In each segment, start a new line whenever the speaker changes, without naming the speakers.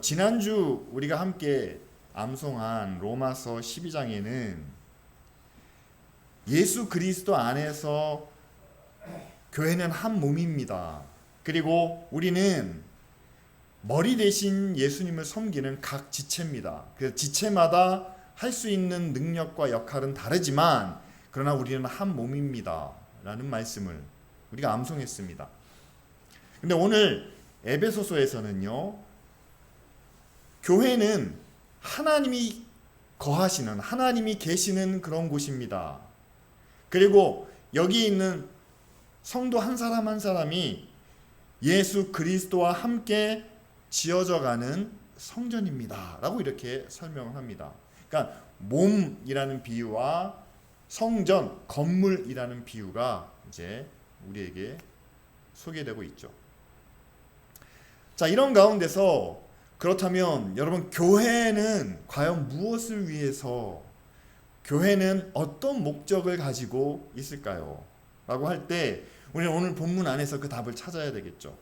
지난주 우리가 함께 암송한 로마서 12장에는 예수 그리스도 안에서 교회는 한 몸입니다. 그리고 우리는 머리 대신 예수님을 섬기는 각 지체입니다. 그래서 지체마다 할 수 있는 능력과 역할은 다르지만 그러나 우리는 한 몸입니다 라는 말씀을 우리가 암송했습니다. 근데 오늘 에베소서에서는요, 교회는 하나님이 거하시는, 하나님이 계시는 그런 곳입니다. 그리고 여기 있는 성도 한 사람 한 사람이 예수 그리스도와 함께 지어져가는 성전입니다 라고 이렇게 설명을 합니다. 그러니까 몸이라는 비유와 성전, 건물이라는 비유가 이제 우리에게 소개되고 있죠. 자, 이런 가운데서 그렇다면 여러분, 교회는 과연 무엇을 위해서, 교회는 어떤 목적을 가지고 있을까요? 라고 할 때 우리는 오늘 본문 안에서 그 답을 찾아야 되겠죠.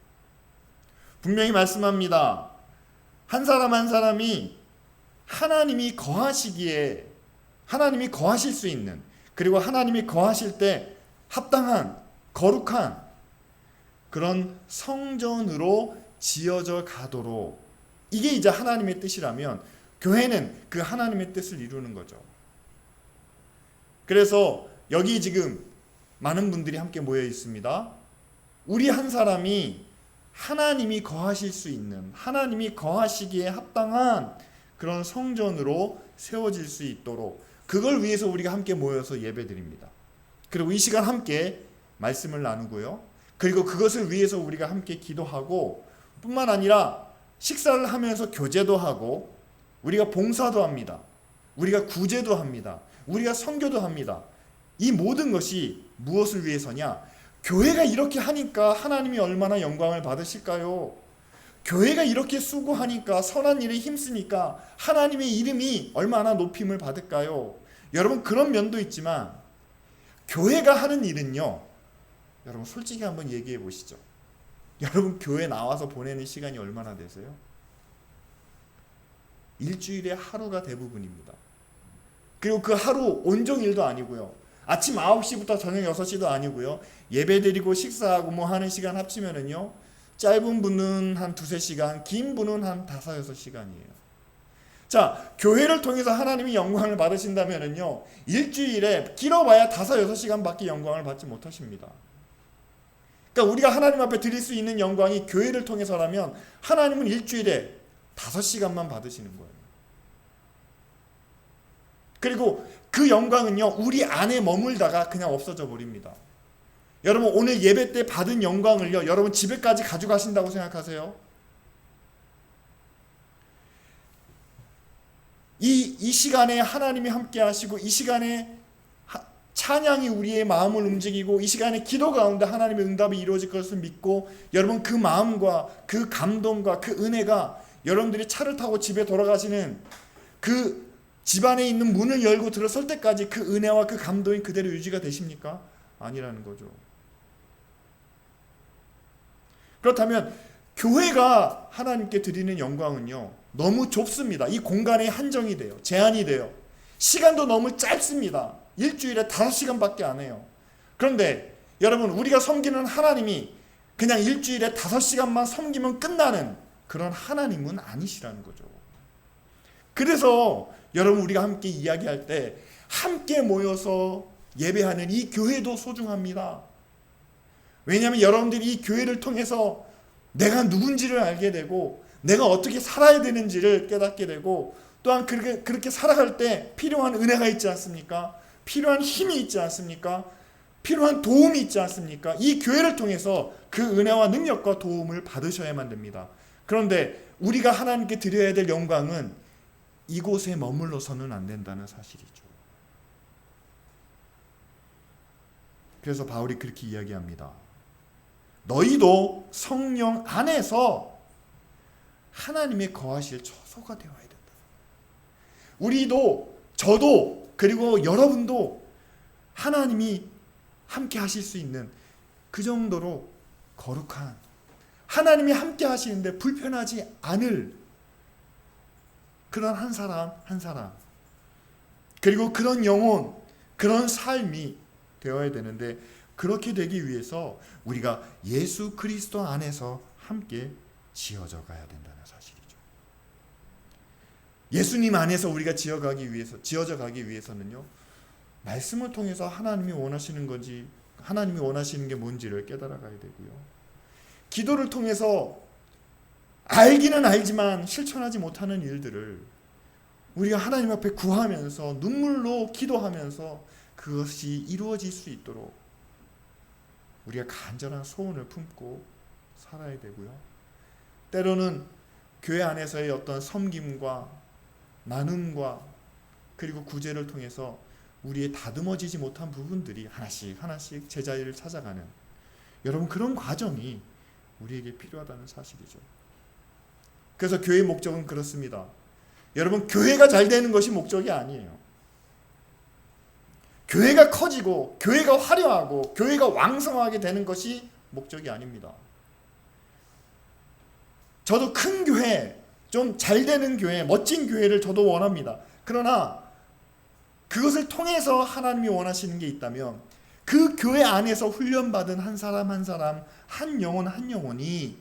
분명히 말씀합니다. 한 사람 한 사람이 하나님이 거하시기에, 하나님이 거하실 수 있는, 그리고 하나님이 거하실 때 합당한, 거룩한 그런 성전으로 지어져 가도록, 이게 이제 하나님의 뜻이라면 교회는 그 하나님의 뜻을 이루는 거죠. 그래서 여기 지금 많은 분들이 함께 모여 있습니다. 우리 한 사람이 하나님이 거하실 수 있는, 하나님이 거하시기에 합당한 그런 성전으로 세워질 수 있도록, 그걸 위해서 우리가 함께 모여서 예배드립니다. 그리고 이 시간 함께 말씀을 나누고요, 그리고 그것을 위해서 우리가 함께 기도하고, 뿐만 아니라 식사를 하면서 교제도 하고, 우리가 봉사도 합니다. 우리가 구제도 합니다. 우리가 선교도 합니다. 이 모든 것이 무엇을 위해서냐? 교회가 이렇게 하니까 하나님이 얼마나 영광을 받으실까요? 교회가 이렇게 수고하니까, 선한 일에 힘쓰니까 하나님의 이름이 얼마나 높임을 받을까요? 여러분, 그런 면도 있지만 교회가 하는 일은요, 여러분 솔직히 한번 얘기해 보시죠. 여러분, 교회 나와서 보내는 시간이 얼마나 되세요? 일주일에 하루가 대부분입니다. 그리고 그 하루 온종일도 아니고요, 아침 9시부터 저녁 6시도 아니고요, 예배드리고 식사하고 뭐 하는 시간 합치면은요, 짧은 분은 한 2-3시간, 긴 분은 한 5-6시간이에요. 자, 교회를 통해서 하나님이 영광을 받으신다면은요, 일주일에 길어봐야 5-6시간밖에 영광을 받지 못하십니다. 그러니까 우리가 하나님 앞에 드릴 수 있는 영광이 교회를 통해서라면 하나님은 일주일에 5시간만 받으시는 거예요. 그리고 그 영광은요, 우리 안에 머물다가 그냥 없어져 버립니다. 여러분, 오늘 예배 때 받은 영광을요, 여러분 집에까지 가져가신다고 생각하세요? 이 시간에 하나님이 함께 하시고, 이 시간에 찬양이 우리의 마음을 움직이고, 이 시간에 기도 가운데 하나님의 응답이 이루어질 것을 믿고, 여러분 그 마음과 그 감동과 그 은혜가 여러분들이 차를 타고 집에 돌아가시는 그 집안에 있는 문을 열고 들어설 때까지 그 은혜와 그 감동이 그대로 유지가 되십니까? 아니라는 거죠. 그렇다면 교회가 하나님께 드리는 영광은요, 너무 좁습니다. 이 공간에 한정이 돼요. 제한이 돼요. 시간도 너무 짧습니다. 일주일에 5시간밖에 안 해요. 그런데 여러분, 우리가 섬기는 하나님이 그냥 일주일에 5시간만 섬기면 끝나는 그런 하나님은 아니시라는 거죠. 그래서 여러분, 우리가 함께 이야기할 때 함께 모여서 예배하는 이 교회도 소중합니다. 왜냐하면 여러분들이 이 교회를 통해서 내가 누군지를 알게 되고, 내가 어떻게 살아야 되는지를 깨닫게 되고, 또한 그렇게 살아갈 때 필요한 은혜가 있지 않습니까? 필요한 힘이 있지 않습니까? 필요한 도움이 있지 않습니까? 이 교회를 통해서 그 은혜와 능력과 도움을 받으셔야만 됩니다. 그런데 우리가 하나님께 드려야 될 영광은 이곳에 머물러서는 안 된다는 사실이죠. 그래서 바울이 그렇게 이야기합니다. 너희도 성령 안에서 하나님의 거하실 처소가 되어야 된다. 우리도, 저도, 그리고 여러분도 하나님이 함께 하실 수 있는 그 정도로 거룩한, 하나님이 함께 하시는데 불편하지 않을 그런 한 사람 한 사람, 그리고 그런 영혼, 그런 삶이 되어야 되는데, 그렇게 되기 위해서 우리가 예수 그리스도 안에서 함께 지어져 가야 된다는 사실이죠. 예수님 안에서 우리가 지어져 가기 위해서는요, 말씀을 통해서 하나님이 원하시는 건지, 하나님이 원하시는 게 뭔지를 깨달아 가야 되고요, 기도를 통해서 알기는 알지만 실천하지 못하는 일들을 우리가 하나님 앞에 구하면서 눈물로 기도하면서 그것이 이루어질 수 있도록 우리가 간절한 소원을 품고 살아야 되고요, 때로는 교회 안에서의 어떤 섬김과 나눔과 그리고 구제를 통해서 우리의 다듬어지지 못한 부분들이 하나씩 하나씩 제자리를 찾아가는, 여러분, 그런 과정이 우리에게 필요하다는 사실이죠. 그래서 교회의 목적은 그렇습니다. 여러분, 교회가 잘 되는 것이 목적이 아니에요. 교회가 커지고 교회가 화려하고 교회가 왕성하게 되는 것이 목적이 아닙니다. 저도 큰 교회, 좀 잘 되는 교회, 멋진 교회를 저도 원합니다. 그러나 그것을 통해서 하나님이 원하시는 게 있다면, 그 교회 안에서 훈련받은 한 사람 한 사람, 한 영혼 한 영혼이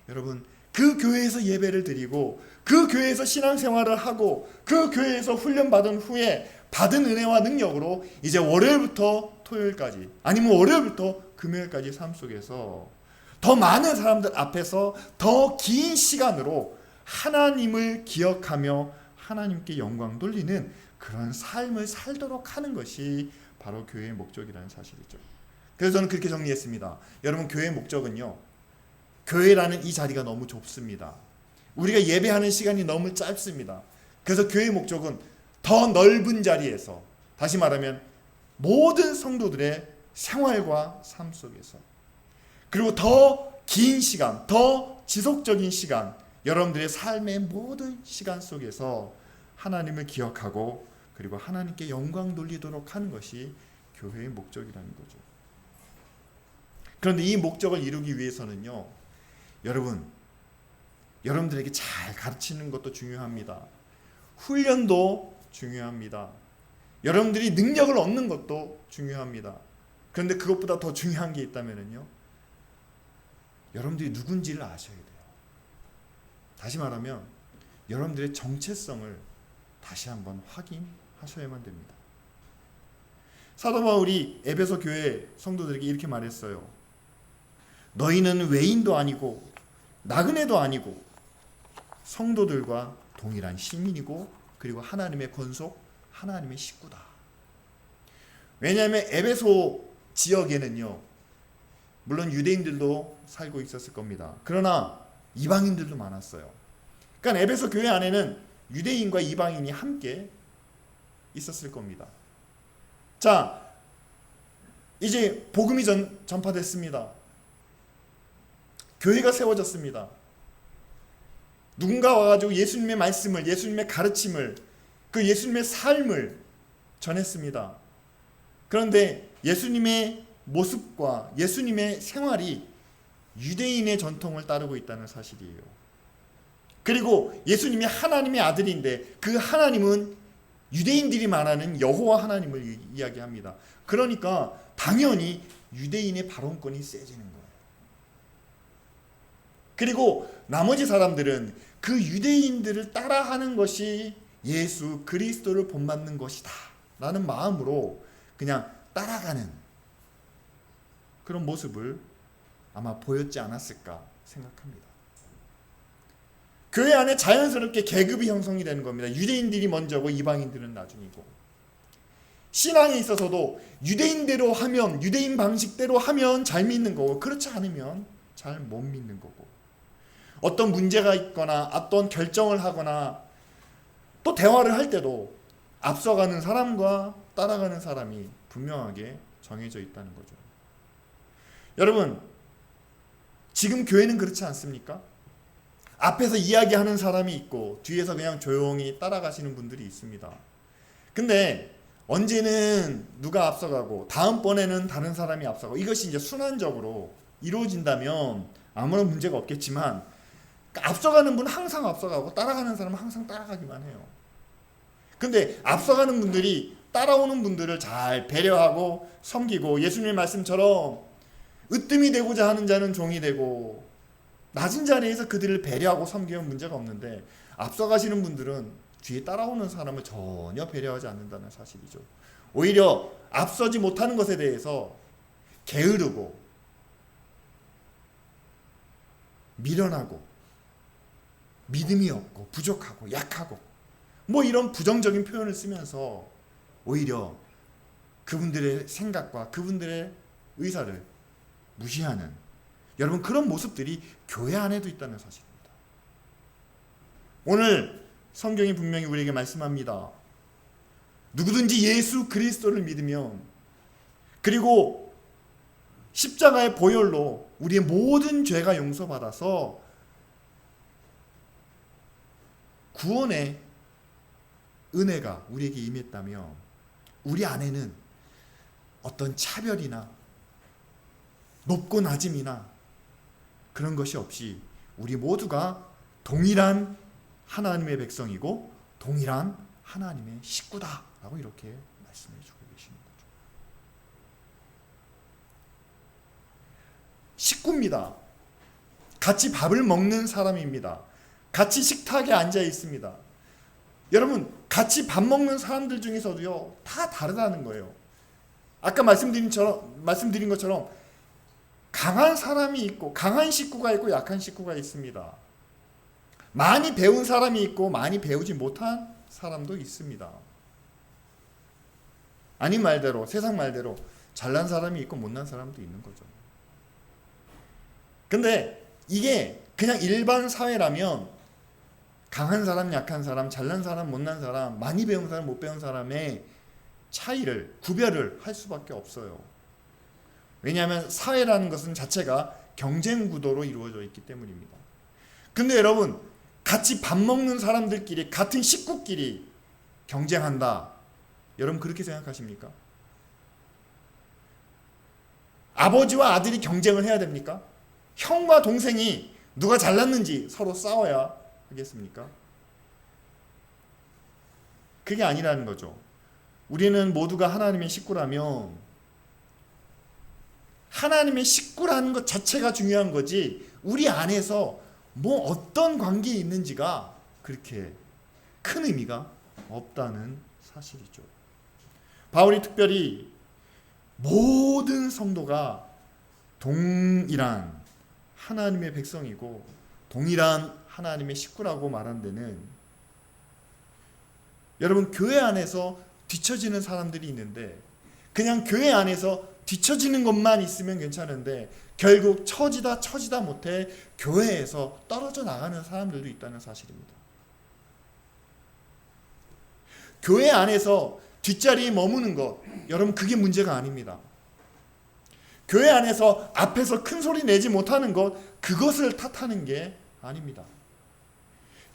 여러분 그 교회에서 예배를 드리고 그 교회에서 신앙생활을 하고 그 교회에서 훈련받은 후에 받은 은혜와 능력으로 이제 월요일부터 토요일까지, 아니면 월요일부터 금요일까지 삶 속에서 더 많은 사람들 앞에서 더 긴 시간으로 하나님을 기억하며 하나님께 영광 돌리는 그런 삶을 살도록 하는 것이 바로 교회의 목적이라는 사실이죠. 그래서 저는 그렇게 정리했습니다. 여러분, 교회의 목적은요, 교회라는 이 자리가 너무 좁습니다. 우리가 예배하는 시간이 너무 짧습니다. 그래서 교회의 목적은 더 넓은 자리에서, 다시 말하면 모든 성도들의 생활과 삶 속에서, 그리고 더 긴 시간, 더 지속적인 시간, 여러분들의 삶의 모든 시간 속에서 하나님을 기억하고 그리고 하나님께 영광 돌리도록 하는 것이 교회의 목적이라는 거죠. 그런데 이 목적을 이루기 위해서는요, 여러분들에게 잘 가르치는 것도 중요합니다. 훈련도 중요합니다. 여러분들이 능력을 얻는 것도 중요합니다. 그런데 그것보다 더 중요한 게 있다면요, 여러분들이 누군지를 아셔야 돼요. 다시 말하면 여러분들의 정체성을 다시 한번 확인하셔야만 됩니다. 사도 바울이 에베소 교회 성도들에게 이렇게 말했어요. 너희는 외인도 아니고 나그네도 아니고 성도들과 동일한 시민이고 그리고 하나님의 권속, 하나님의 식구다. 왜냐하면 에베소 지역에는요, 물론 유대인들도 살고 있었을 겁니다. 그러나 이방인들도 많았어요. 그러니까 에베소 교회 안에는 유대인과 이방인이 함께 있었을 겁니다. 자, 이제 복음이 전파됐습니다. 교회가 세워졌습니다. 누군가 와가지고 예수님의 말씀을, 예수님의 가르침을, 그 예수님의 삶을 전했습니다. 그런데 예수님의 모습과 예수님의 생활이 유대인의 전통을 따르고 있다는 사실이에요. 그리고 예수님이 하나님의 아들인데 그 하나님은 유대인들이 말하는 여호와 하나님을 이야기합니다. 그러니까 당연히 유대인의 발언권이 세지는 거예요. 그리고 나머지 사람들은 그 유대인들을 따라하는 것이 예수 그리스도를 본받는 것이다 라는 마음으로 그냥 따라가는 그런 모습을 아마 보였지 않았을까 생각합니다. 교회 안에 자연스럽게 계급이 형성이 되는 겁니다. 유대인들이 먼저고 이방인들은 나중이고, 신앙에 있어서도 유대인대로 하면, 유대인 방식대로 하면 잘 믿는 거고, 그렇지 않으면 잘 못 믿는 거고, 어떤 문제가 있거나 어떤 결정을 하거나 또 대화를 할 때도 앞서가는 사람과 따라가는 사람이 분명하게 정해져 있다는 거죠. 여러분, 지금 교회는 그렇지 않습니까? 앞에서 이야기하는 사람이 있고 뒤에서 그냥 조용히 따라가시는 분들이 있습니다. 근데 언제는 누가 앞서가고 다음번에는 다른 사람이 앞서가고, 이것이 이제 순환적으로 이루어진다면 아무런 문제가 없겠지만, 앞서가는 분은 항상 앞서가고 따라가는 사람은 항상 따라가기만 해요. 근데 앞서가는 분들이 따라오는 분들을 잘 배려하고 섬기고, 예수님의 말씀처럼 으뜸이 되고자 하는 자는 종이 되고, 낮은 자리에서 그들을 배려하고 섬기면 문제가 없는데, 앞서가시는 분들은 뒤에 따라오는 사람을 전혀 배려하지 않는다는 사실이죠. 오히려 앞서지 못하는 것에 대해서 게으르고 미련하고 믿음이 없고 부족하고 약하고 뭐 이런 부정적인 표현을 쓰면서 오히려 그분들의 생각과 그분들의 의사를 무시하는, 여러분, 그런 모습들이 교회 안에도 있다는 사실입니다. 오늘 성경이 분명히 우리에게 말씀합니다. 누구든지 예수 그리스도를 믿으면, 그리고 십자가의 보혈로 우리의 모든 죄가 용서받아서 구원의 은혜가 우리에게 임했다며, 우리 안에는 어떤 차별이나 높고 낮음이나 그런 것이 없이 우리 모두가 동일한 하나님의 백성이고 동일한 하나님의 식구다 라고 이렇게 말씀해 주고 계시는 거죠. 식구입니다. 같이 밥을 먹는 사람입니다. 같이 식탁에 앉아 있습니다. 여러분, 같이 밥 먹는 사람들 중에서도요, 다 다르다는 거예요. 아까 말씀드린 것처럼 강한 사람이 있고, 강한 식구가 있고, 약한 식구가 있습니다. 많이 배운 사람이 있고, 많이 배우지 못한 사람도 있습니다. 아닌 말대로, 세상 말대로 잘난 사람이 있고 못난 사람도 있는 거죠. 근데 이게 그냥 일반 사회라면 강한 사람, 약한 사람, 잘난 사람, 못난 사람, 많이 배운 사람, 못 배운 사람의 차이를, 구별을 할 수밖에 없어요. 왜냐하면 사회라는 것은 자체가 경쟁 구도로 이루어져 있기 때문입니다. 근데 여러분, 같이 밥 먹는 사람들끼리, 같은 식구끼리 경쟁한다. 여러분, 그렇게 생각하십니까? 아버지와 아들이 경쟁을 해야 됩니까? 형과 동생이 누가 잘났는지 서로 싸워야 하겠습니까? 그게 아니라는 거죠. 우리는 모두가 하나님의 식구라면 하나님의 식구라는 것 자체가 중요한 거지, 우리 안에서 뭐 어떤 관계에 있는지가 그렇게 큰 의미가 없다는 사실이죠. 바울이 특별히 모든 성도가 동일한 하나님의 백성이고 동일한 하나님의 식구라고 말한 데는, 여러분, 교회 안에서 뒤처지는 사람들이 있는데 그냥 교회 안에서 뒤처지는 것만 있으면 괜찮은데 결국 처지다 못해 교회에서 떨어져 나가는 사람들도 있다는 사실입니다. 교회 안에서 뒷자리에 머무는 것, 여러분, 그게 문제가 아닙니다. 교회 안에서 앞에서 큰 소리 내지 못하는 것, 그것을 탓하는 게 아닙니다.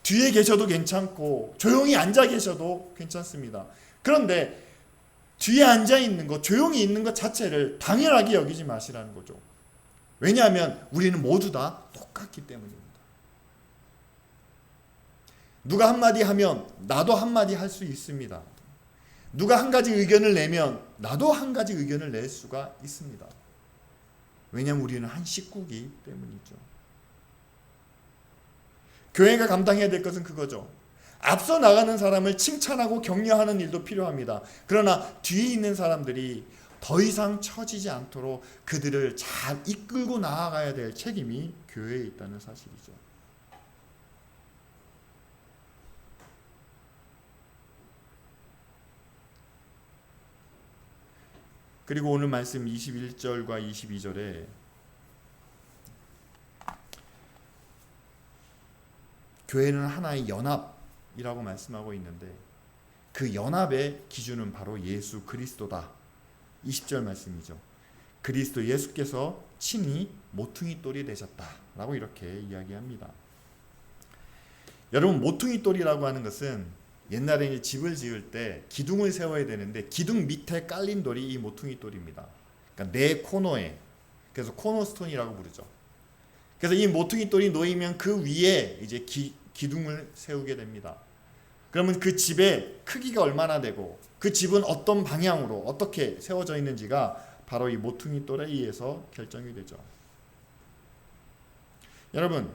뒤에 계셔도 괜찮고 조용히 앉아 계셔도 괜찮습니다. 그런데 뒤에 앉아 있는 것, 조용히 있는 것 자체를 당연하게 여기지 마시라는 거죠. 왜냐하면 우리는 모두 다 똑같기 때문입니다. 누가 한마디 하면 나도 한마디 할 수 있습니다. 누가 한 가지 의견을 내면 나도 한 가지 의견을 낼 수가 있습니다. 왜냐하면 우리는 한 식구이기 때문이죠. 교회가 감당해야 될 것은 그거죠. 앞서 나가는 사람을 칭찬하고 격려하는 일도 필요합니다. 그러나 뒤에 있는 사람들이 더 이상 처지지 않도록 그들을 잘 이끌고 나아가야 될 책임이 교회에 있다는 사실이죠. 그리고 오늘 말씀 21절과 22절에 교회는 하나의 연합이라고 말씀하고 있는데 그 연합의 기준은 바로 예수 그리스도다. 20절 말씀이죠. 그리스도 예수께서 친히 모퉁이 돌이 되셨다라고 이렇게 이야기합니다. 여러분, 모퉁이 돌이라고 하는 것은 옛날에 집을 지을 때 기둥을 세워야 되는데 기둥 밑에 깔린 돌이 이 모퉁이 돌입니다. 그러니까 네 코너에, 그래서 코너스톤이라고 부르죠. 그래서 이 모퉁이 돌이 놓이면 그 위에 이제 기둥을 세우게 됩니다. 그러면 그 집의 크기가 얼마나 되고 그 집은 어떤 방향으로 어떻게 세워져 있는지가 바로 이 모퉁이 돌에 의해서 결정이 되죠. 여러분,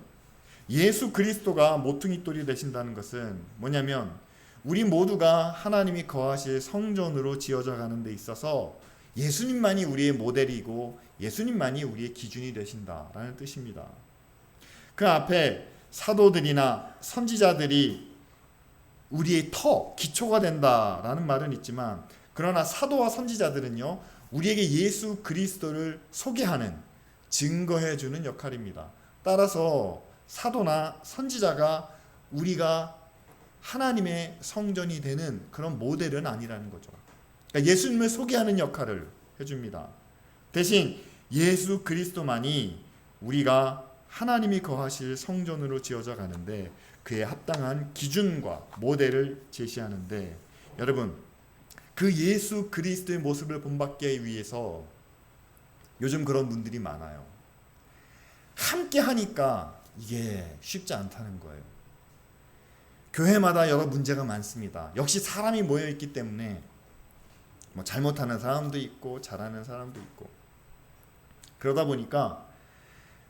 예수 그리스도가 모퉁이 돌이 되신다는 것은 뭐냐면 우리 모두가 하나님이 거하실 성전으로 지어져 가는 데 있어서 예수님만이 우리의 모델이고 예수님만이 우리의 기준이 되신다라는 뜻입니다. 그 앞에 사도들이나 선지자들이 우리의 기초가 된다라는 말은 있지만, 그러나 사도와 선지자들은요, 우리에게 예수 그리스도를 소개하는, 증거해주는 역할입니다. 따라서 사도나 선지자가 우리가 하나님의 성전이 되는 그런 모델은 아니라는 거죠. 그러니까 예수님을 소개하는 역할을 해줍니다. 대신 예수 그리스도만이 우리가 하나님이 거하실 성전으로 지어져 가는데 그에 합당한 기준과 모델을 제시하는데, 여러분, 그 예수 그리스도의 모습을 본받기 위해서 요즘 그런 분들이 많아요. 함께 하니까 이게 쉽지 않다는 거예요. 교회마다 여러 문제가 많습니다. 역시 사람이 모여있기 때문에 뭐 잘못하는 사람도 있고 잘하는 사람도 있고, 그러다 보니까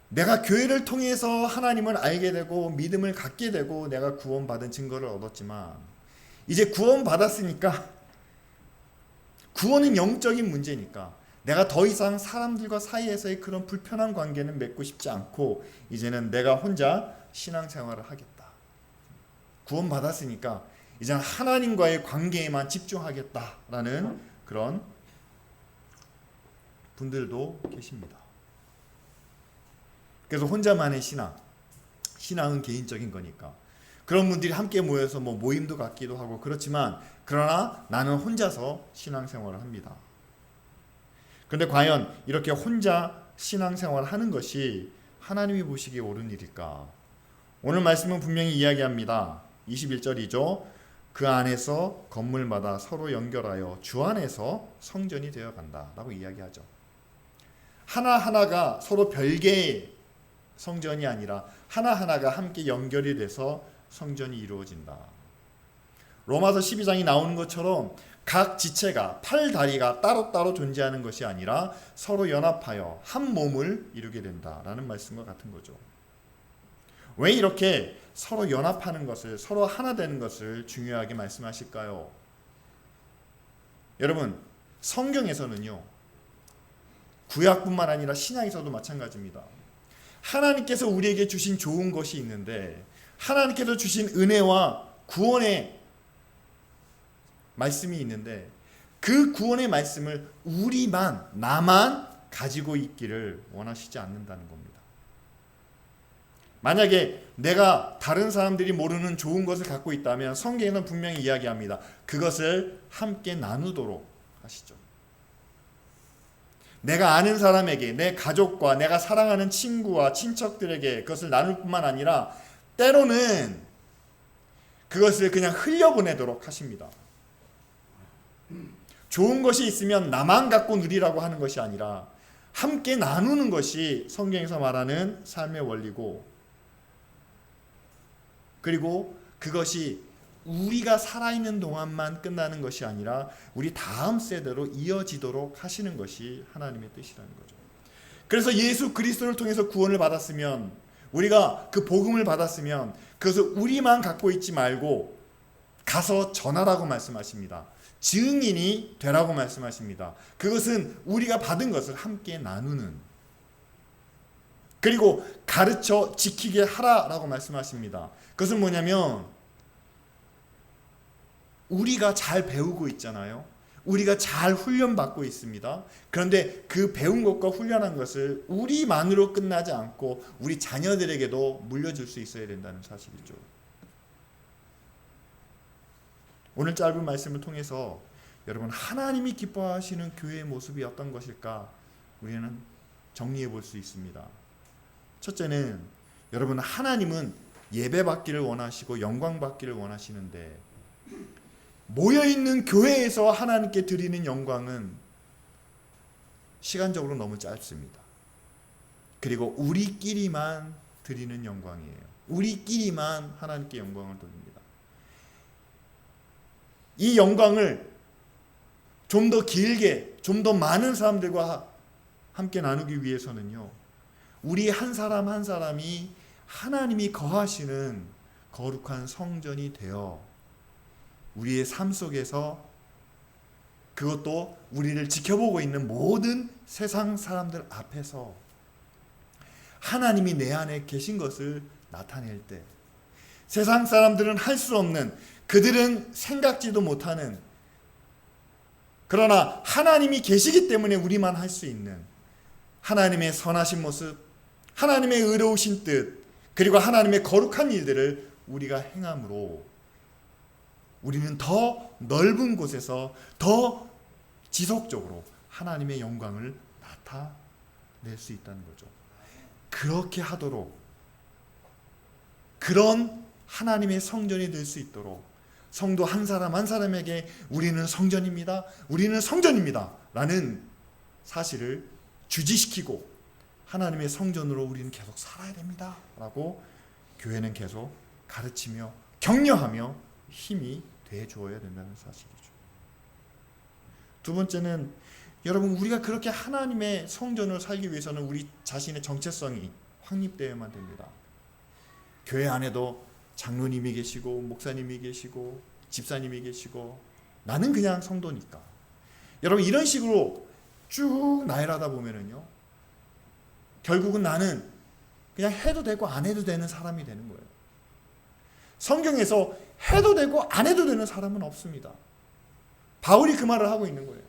내가 교회를 통해서 하나님을 알게 되고 믿음을 갖게 되고 내가 구원받은 증거를 얻었지만, 이제 구원받았으니까, 구원은 영적인 문제니까 내가 더 이상 사람들과 사이에서의 그런 불편한 관계는 맺고 싶지 않고 이제는 내가 혼자 신앙생활을 하겠다. 구원받았으니까 이제는 하나님과의 관계에만 집중하겠다라는 그런 분들도 계십니다. 그래서 혼자만의 신앙은 개인적인 거니까 그런 분들이 함께 모여서 뭐 모임도 갖기도 하고 그렇지만, 그러나 나는 혼자서 신앙생활을 합니다. 그런데 과연 이렇게 혼자 신앙생활을 하는 것이 하나님이 보시기에 옳은 일일까? 오늘 말씀은 분명히 이야기합니다. 21절이죠. 그 안에서 건물마다 서로 연결하여 주 안에서 성전이 되어 간다 라고 이야기하죠. 하나하나가 서로 별개의 성전이 아니라 하나하나가 함께 연결이 돼서 성전이 이루어진다. 로마서 12장이 나오는 것처럼 각 지체가, 팔, 다리가 따로따로 존재하는 것이 아니라 서로 연합하여 한 몸을 이루게 된다라는 말씀과 같은 거죠. 왜 이렇게 서로 연합하는 것을, 서로 하나 되는 것을 중요하게 말씀하실까요? 여러분, 성경에서는요, 구약뿐만 아니라 신약에서도 마찬가지입니다. 하나님께서 우리에게 주신 좋은 것이 있는데, 하나님께서 주신 은혜와 구원의 말씀이 있는데, 그 구원의 말씀을 나만 가지고 있기를 원하시지 않는다는 겁니다. 만약에 내가 다른 사람들이 모르는 좋은 것을 갖고 있다면 성경에는 분명히 이야기합니다. 그것을 함께 나누도록 하시죠. 내가 아는 사람에게, 내 가족과 내가 사랑하는 친구와 친척들에게 그것을 나눌 뿐만 아니라 때로는 그것을 그냥 흘려보내도록 하십니다. 좋은 것이 있으면 나만 갖고 누리라고 하는 것이 아니라 함께 나누는 것이 성경에서 말하는 삶의 원리고, 그리고 그것이 우리가 살아있는 동안만 끝나는 것이 아니라 우리 다음 세대로 이어지도록 하시는 것이 하나님의 뜻이라는 거죠. 그래서 예수 그리스도를 통해서 구원을 받았으면, 우리가 그 복음을 받았으면 그것을 우리만 갖고 있지 말고 가서 전하라고 말씀하십니다. 증인이 되라고 말씀하십니다. 그것은 우리가 받은 것을 함께 나누는, 그리고 가르쳐 지키게 하라라고 말씀하십니다. 그것은 뭐냐면 우리가 잘 배우고 있잖아요. 우리가 잘 훈련받고 있습니다. 그런데 그 배운 것과 훈련한 것을 우리만으로 끝나지 않고 우리 자녀들에게도 물려줄 수 있어야 된다는 사실이죠. 오늘 짧은 말씀을 통해서 여러분, 하나님이 기뻐하시는 교회의 모습이 어떤 것일까 우리는 정리해 볼 수 있습니다. 첫째는, 여러분, 하나님은 예배받기를 원하시고 영광받기를 원하시는데, 모여있는 교회에서 하나님께 드리는 영광은 시간적으로 너무 짧습니다. 그리고 우리끼리만 드리는 영광이에요. 우리끼리만 하나님께 영광을 돌립니다. 이 영광을 좀 더 길게, 좀 더 많은 사람들과 함께 나누기 위해서는요, 우리 한 사람 한 사람이 하나님이 거하시는 거룩한 성전이 되어 우리의 삶 속에서, 그것도 우리를 지켜보고 있는 모든 세상 사람들 앞에서 하나님이 내 안에 계신 것을 나타낼 때, 세상 사람들은 할 수 없는, 그들은 생각지도 못하는, 그러나 하나님이 계시기 때문에 우리만 할 수 있는 하나님의 선하신 모습, 하나님의 의로우신 뜻, 그리고 하나님의 거룩한 일들을 우리가 행함으로 우리는 더 넓은 곳에서 더 지속적으로 하나님의 영광을 나타낼 수 있다는 거죠. 그렇게 하도록, 그런 하나님의 성전이 될 수 있도록 성도 한 사람 한 사람에게 우리는 성전입니다, 우리는 성전입니다 라는 사실을 주지시키고 하나님의 성전으로 우리는 계속 살아야 됩니다 라고 교회는 계속 가르치며 격려하며 힘이 돼 주어야 된다는 사실이죠. 두 번째는, 여러분, 우리가 그렇게 하나님의 성전을 살기 위해서는 우리 자신의 정체성이 확립되어야만 됩니다. 교회 안에도 장로님이 계시고 목사님이 계시고 집사님이 계시고 나는 그냥 성도니까. 여러분, 이런 식으로 쭉 나열하다 보면은요, 결국은 나는 그냥 해도 되고 안 해도 되는 사람이 되는 거예요. 성경에서 해도 되고 안 해도 되는 사람은 없습니다. 바울이 그 말을 하고 있는 거예요.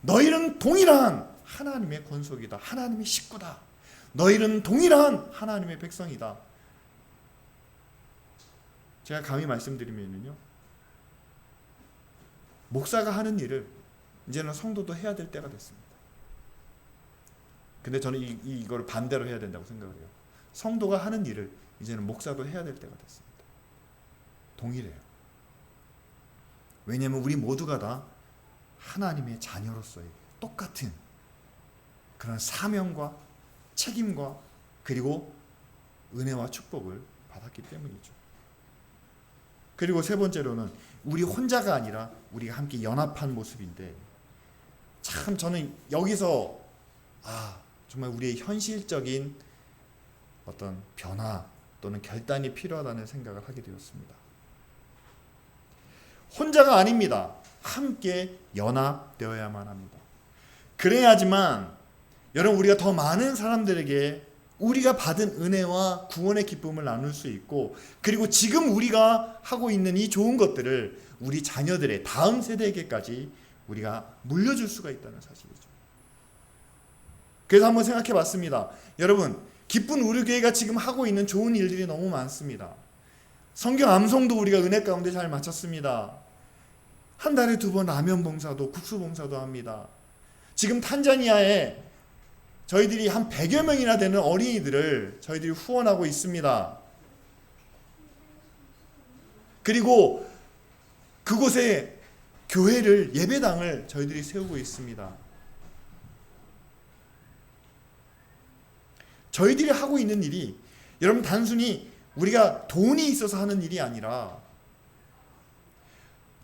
너희는 동일한 하나님의 권속이다, 하나님의 식구다, 너희는 동일한 하나님의 백성이다. 제가 감히 말씀드리면요, 목사가 하는 일을 이제는 성도도 해야 될 때가 됐습니다. 근데 저는 이걸 반대로 해야 된다고 생각을 해요. 성도가 하는 일을 이제는 목사도 해야 될 때가 됐습니다. 동일해요. 왜냐하면 우리 모두가 다 하나님의 자녀로서의 똑같은 그런 사명과 책임과 그리고 은혜와 축복을 받았기 때문이죠. 그리고 세 번째로는 우리 혼자가 아니라 우리가 함께 연합한 모습인데, 참 저는 여기서 정말 우리의 현실적인 어떤 변화 또는 결단이 필요하다는 생각을 하게 되었습니다. 혼자가 아닙니다. 함께 연합되어야만 합니다. 그래야지만 여러분, 우리가 더 많은 사람들에게 우리가 받은 은혜와 구원의 기쁨을 나눌 수 있고, 그리고 지금 우리가 하고 있는 이 좋은 것들을 우리 자녀들의 다음 세대에게까지 우리가 물려줄 수가 있다는 사실이죠. 그래서 한번 생각해 봤습니다. 여러분, 기쁜 우리교회가 지금 하고 있는 좋은 일들이 너무 많습니다. 성경 암송도 우리가 은혜 가운데 잘 마쳤습니다. 한 달에 2번 라면 봉사도, 국수 봉사도 합니다. 지금 탄자니아에 저희들이 한 100여 명이나 되는 어린이들을 저희들이 후원하고 있습니다. 그리고 그곳에 교회를, 예배당을 저희들이 세우고 있습니다. 저희들이 하고 있는 일이, 여러분, 단순히 우리가 돈이 있어서 하는 일이 아니라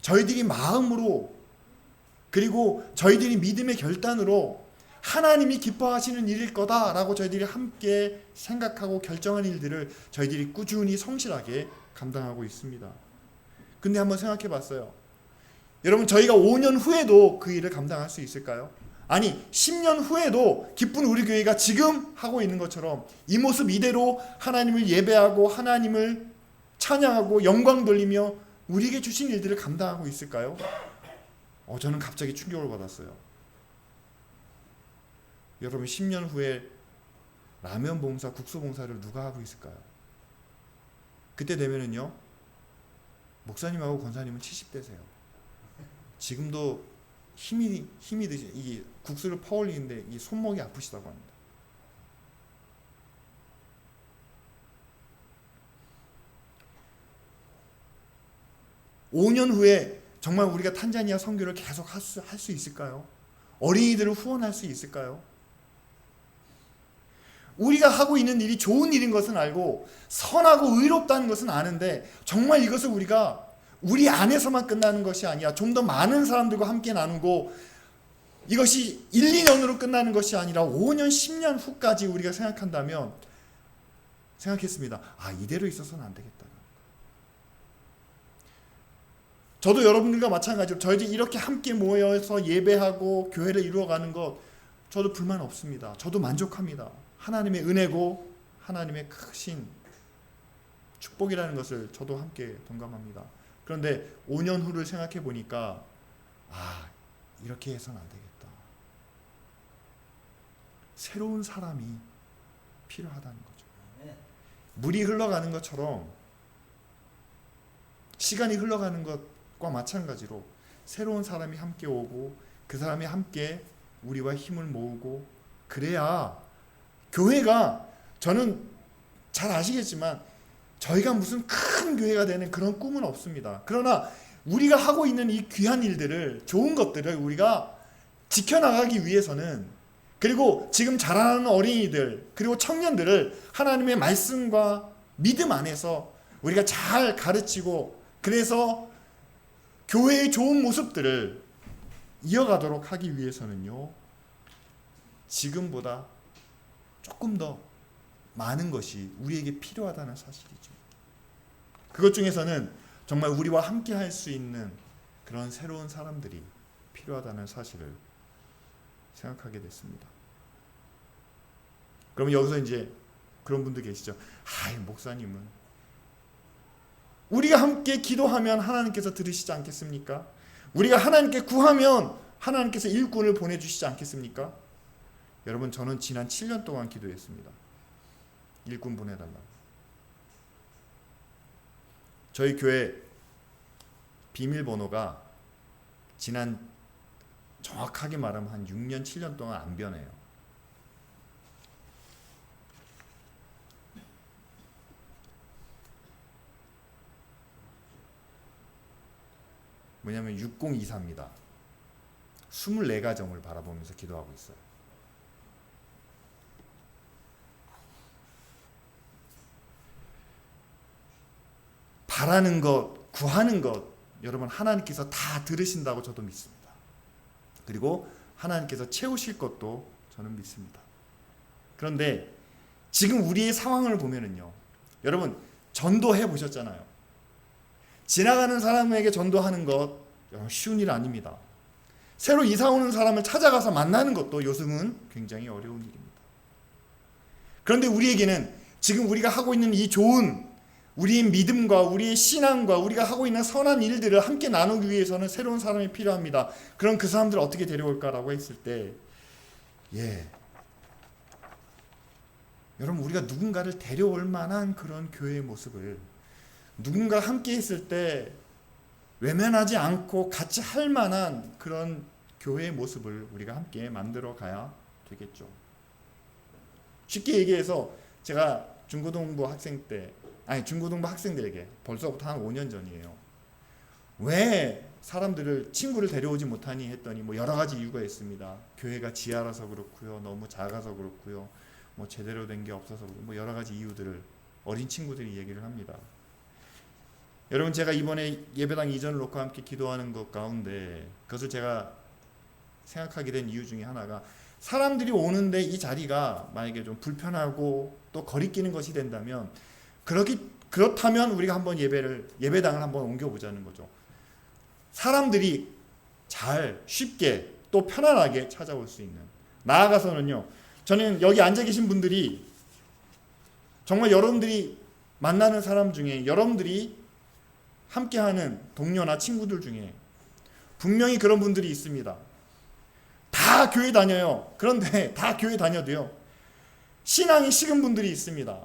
저희들이 마음으로, 그리고 저희들이 믿음의 결단으로 하나님이 기뻐하시는 일일 거다라고 저희들이 함께 생각하고 결정한 일들을 저희들이 꾸준히 성실하게 감당하고 있습니다. 근데 한번 생각해 봤어요. 여러분, 저희가 5년 후에도 그 일을 감당할 수 있을까요? 아니, 10년 후에도 기쁜 우리 교회가 지금 하고 있는 것처럼 이 모습 이대로 하나님을 예배하고 하나님을 찬양하고 영광 돌리며 우리에게 주신 일들을 감당하고 있을까요? 저는 갑자기 충격을 받았어요. 여러분, 10년 후에 라면 봉사, 국수 봉사를 누가 하고 있을까요? 그때 되면은요, 목사님하고 권사님은 70대세요. 지금도 힘이 드시, 이 국수를 퍼올리는데 이 손목이 아프시다고 합니다. (5년) 후에 정말 우리가 탄자니아 선교를 계속 할 수 있을까요? 어린이들을 후원할 수 있을까요? 우리가 하고 있는 일이 좋은 일인 것은 알고 선하고 의롭다는 것은 아는데 정말 이것을 우리가 우리 안에서만 끝나는 것이 아니라 좀 더 많은 사람들과 함께 나누고 이것이 1, 2년으로 끝나는 것이 아니라 5년, 10년 후까지 우리가 생각한다면 생각했습니다. 이대로 있어서는 안 되겠다. 저도 여러분들과 마찬가지로 저희들이 이렇게 함께 모여서 예배하고 교회를 이루어가는 것 저도 불만 없습니다. 저도 만족합니다. 하나님의 은혜고 하나님의 크신 축복이라는 것을 저도 함께 동감합니다. 그런데 5년 후를 생각해 보니까 이렇게 해서는 안 되겠다. 새로운 사람이 필요하다는 거죠. 물이 흘러가는 것처럼 시간이 흘러가는 것과 마찬가지로 새로운 사람이 함께 오고 그 사람이 함께 우리와 힘을 모으고 그래야 교회가, 저는 잘 아시겠지만 저희가 무슨 큰 교회가 되는 그런 꿈은 없습니다. 그러나 우리가 하고 있는 이 귀한 일들을, 좋은 것들을 우리가 지켜나가기 위해서는, 그리고 지금 자라나는 어린이들 그리고 청년들을 하나님의 말씀과 믿음 안에서 우리가 잘 가르치고 그래서 교회의 좋은 모습들을 이어가도록 하기 위해서는요, 지금보다 조금 더 많은 것이 우리에게 필요하다는 사실이죠. 그것 중에서는 정말 우리와 함께 할 수 있는 그런 새로운 사람들이 필요하다는 사실을 생각하게 됐습니다. 그러면 여기서 이제 그런 분들 계시죠. 목사님은 우리가 함께 기도하면 하나님께서 들으시지 않겠습니까? 우리가 하나님께 구하면 하나님께서 일꾼을 보내주시지 않겠습니까? 여러분, 저는 지난 7년 동안 기도했습니다. 일꾼 보내달라고. 저희 교회 비밀번호가 지난 정확하게 말하면 한 6년, 7년 동안 안 변해요. 뭐냐면 6024입니다. 24가정을 바라보면서 기도하고 있어요. 바라는 것, 구하는 것, 여러분 하나님께서 다 들으신다고 저도 믿습니다. 그리고 하나님께서 채우실 것도 저는 믿습니다. 그런데 지금 우리의 상황을 보면은요, 여러분 전도해 보셨잖아요. 지나가는 사람에게 전도하는 것 쉬운 일 아닙니다. 새로 이사 오는 사람을 찾아가서 만나는 것도 요즘은 굉장히 어려운 일입니다. 그런데 우리에게는 지금 우리가 하고 있는 이 좋은 우리의 믿음과 우리의 신앙과 우리가 하고 있는 선한 일들을 함께 나누기 위해서는 새로운 사람이 필요합니다. 그럼 그 사람들을 어떻게 데려올까라고 했을 때, 여러분 우리가 누군가를 데려올 만한 그런 교회의 모습을, 누군가 함께 있을 때 외면하지 않고 같이 할 만한 그런 교회의 모습을 우리가 함께 만들어 가야 되겠죠. 쉽게 얘기해서 제가 중고등부 학생들에게 벌써부터 한 5년 전이에요. 왜 사람들을, 친구를 데려오지 못하니 했더니 여러 가지 이유가 있습니다. 교회가 지하라서 그렇고요, 너무 작아서 그렇고요, 제대로 된 게 없어서 그렇고, 여러 가지 이유들을 어린 친구들이 얘기를 합니다. 여러분, 제가 이번에 예배당 이전을 놓고 함께 기도하는 것 가운데 그것을 제가 생각하게 된 이유 중에 하나가, 사람들이 오는데 이 자리가 만약에 좀 불편하고 또 거리끼는 것이 된다면, 그렇다면 우리가 한번 예배당을 한번 옮겨보자는 거죠. 사람들이 잘 쉽게 또 편안하게 찾아올 수 있는, 나아가서는요, 저는 여기 앉아 계신 분들이 정말 여러분들이 만나는 사람 중에, 여러분들이 함께하는 동료나 친구들 중에 분명히 그런 분들이 있습니다. 다 교회 다녀요. 그런데 다 교회 다녀도요, 신앙이 식은 분들이 있습니다.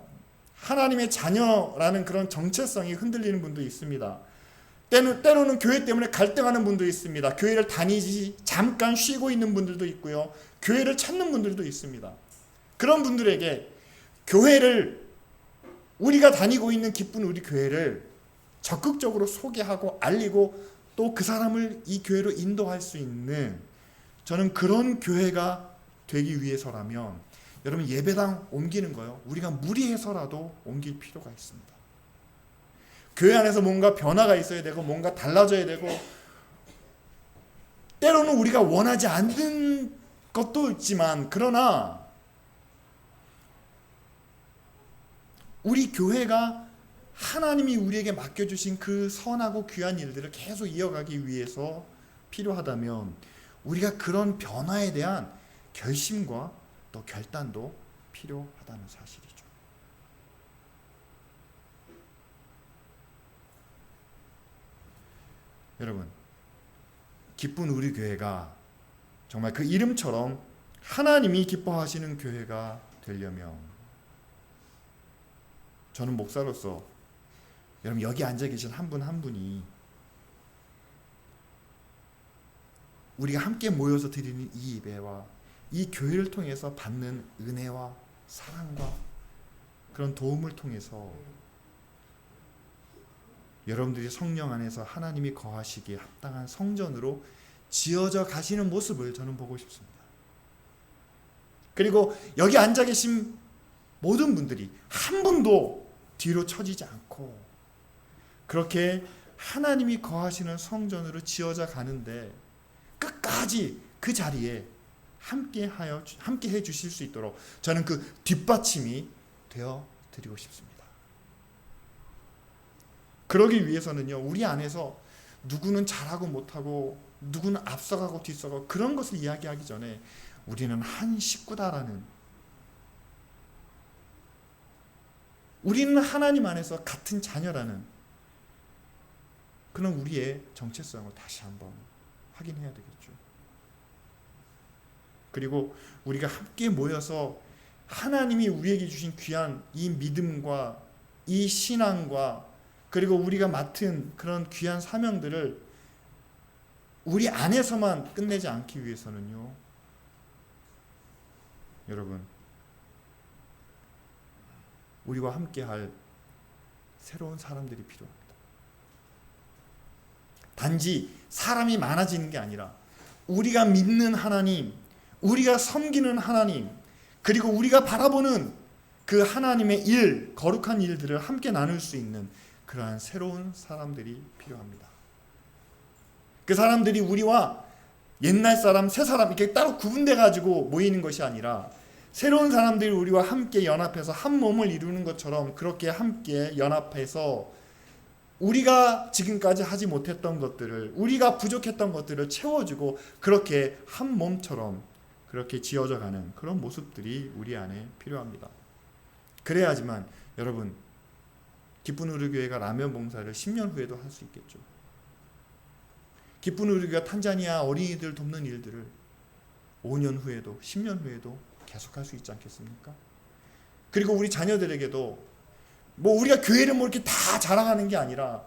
하나님의 자녀라는 그런 정체성이 흔들리는 분도 있습니다. 때로는 교회 때문에 갈등하는 분도 있습니다. 교회를 다니지 잠깐 쉬고 있는 분들도 있고요, 교회를 찾는 분들도 있습니다. 그런 분들에게 교회를, 우리가 다니고 있는 기쁜 우리 교회를 적극적으로 소개하고 알리고 또 그 사람을 이 교회로 인도할 수 있는, 저는 그런 교회가 되기 위해서라면 여러분 예배당 옮기는 거요. 우리가 무리해서라도 옮길 필요가 있습니다. 교회 안에서 뭔가 변화가 있어야 되고 뭔가 달라져야 되고 때로는 우리가 원하지 않는 것도 있지만 그러나 우리 교회가 하나님이 우리에게 맡겨주신 그 선하고 귀한 일들을 계속 이어가기 위해서 필요하다면 우리가 그런 변화에 대한 결심과 또 결단도 필요하다는 사실이죠. 여러분, 기쁜 우리 교회가 정말 그 이름처럼 하나님이 기뻐하시는 교회가 되려면 저는 목사로서 여러분 여기 앉아 계신 한 분 한 분이 우리가 함께 모여서 드리는 이 예배와 이 교회를 통해서 받는 은혜와 사랑과 그런 도움을 통해서 여러분들이 성령 안에서 하나님이 거하시기에 합당한 성전으로 지어져 가시는 모습을 저는 보고 싶습니다. 그리고 여기 앉아 계신 모든 분들이 한 분도 뒤로 처지지 않고 그렇게 하나님이 거하시는 성전으로 지어져 가는데 끝까지 그 자리에 함께 해 주실 수 있도록 저는 그 뒷받침이 되어 드리고 싶습니다. 그러기 위해서는요, 우리 안에서 누구는 잘하고 못하고 누구는 앞서가고 뒤서가고 그런 것을 이야기하기 전에 우리는 한 식구다라는, 우리는 하나님 안에서 같은 자녀라는 그런 우리의 정체성을 다시 한번 확인해야 되겠죠. 그리고 우리가 함께 모여서 하나님이 우리에게 주신 귀한 이 믿음과 이 신앙과 그리고 우리가 맡은 그런 귀한 사명들을 우리 안에서만 끝내지 않기 위해서는요, 여러분, 우리와 함께할 새로운 사람들이 필요합니다. 단지 사람이 많아지는 게 아니라 우리가 믿는 하나님, 우리가 섬기는 하나님, 그리고 우리가 바라보는 그 하나님의 일, 거룩한 일들을 함께 나눌 수 있는 그러한 새로운 사람들이 필요합니다. 그 사람들이 우리와 옛날 사람, 새 사람 이렇게 따로 구분돼 가지고 모이는 것이 아니라 새로운 사람들이 우리와 함께 연합해서 한 몸을 이루는 것처럼 그렇게 함께 연합해서 우리가 지금까지 하지 못했던 것들을, 우리가 부족했던 것들을 채워주고 그렇게 한 몸처럼 그렇게 지어져 가는 그런 모습들이 우리 안에 필요합니다. 그래야지만 여러분, 기쁜 우리 교회가 라면 봉사를 10년 후에도 할 수 있겠죠. 기쁜 우리 교회가 탄자니아 어린이들 돕는 일들을 5년 후에도 10년 후에도 계속할 수 있지 않겠습니까? 그리고 우리 자녀들에게도 뭐 우리가 교회를 뭐 이렇게 다 자랑하는 게 아니라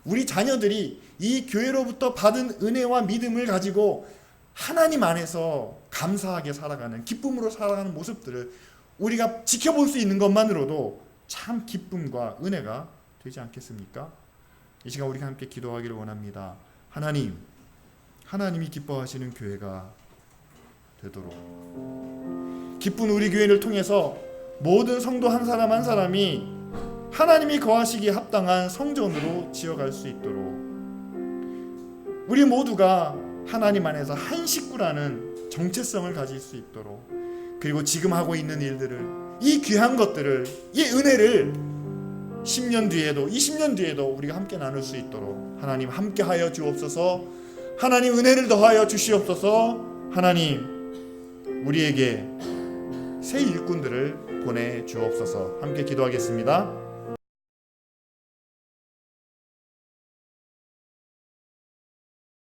우리 자녀들이 이 교회로부터 받은 은혜와 믿음을 가지고 하나님 안에서 감사하게 살아가는, 기쁨으로 살아가는 모습들을 우리가 지켜볼 수 있는 것만으로도 참 기쁨과 은혜가 되지 않겠습니까? 이 시간 우리가 함께 기도하기를 원합니다. 하나님이 기뻐하시는 교회가 되도록, 기쁜 우리 교회를 통해서 모든 성도 한 사람 한 사람이 하나님이 거하시기에 합당한 성전으로 지어갈 수 있도록, 우리 모두가 하나님 안에서 한 식구라는 정체성을 가질 수 있도록, 그리고 지금 하고 있는 일들을, 이 귀한 것들을, 이 은혜를 10년 뒤에도 20년 뒤에도 우리가 함께 나눌 수 있도록 하나님 함께하여 주옵소서. 하나님 은혜를 더하여 주시옵소서. 하나님 우리에게 새 일꾼들을 보내 주옵소서. 함께 기도하겠습니다.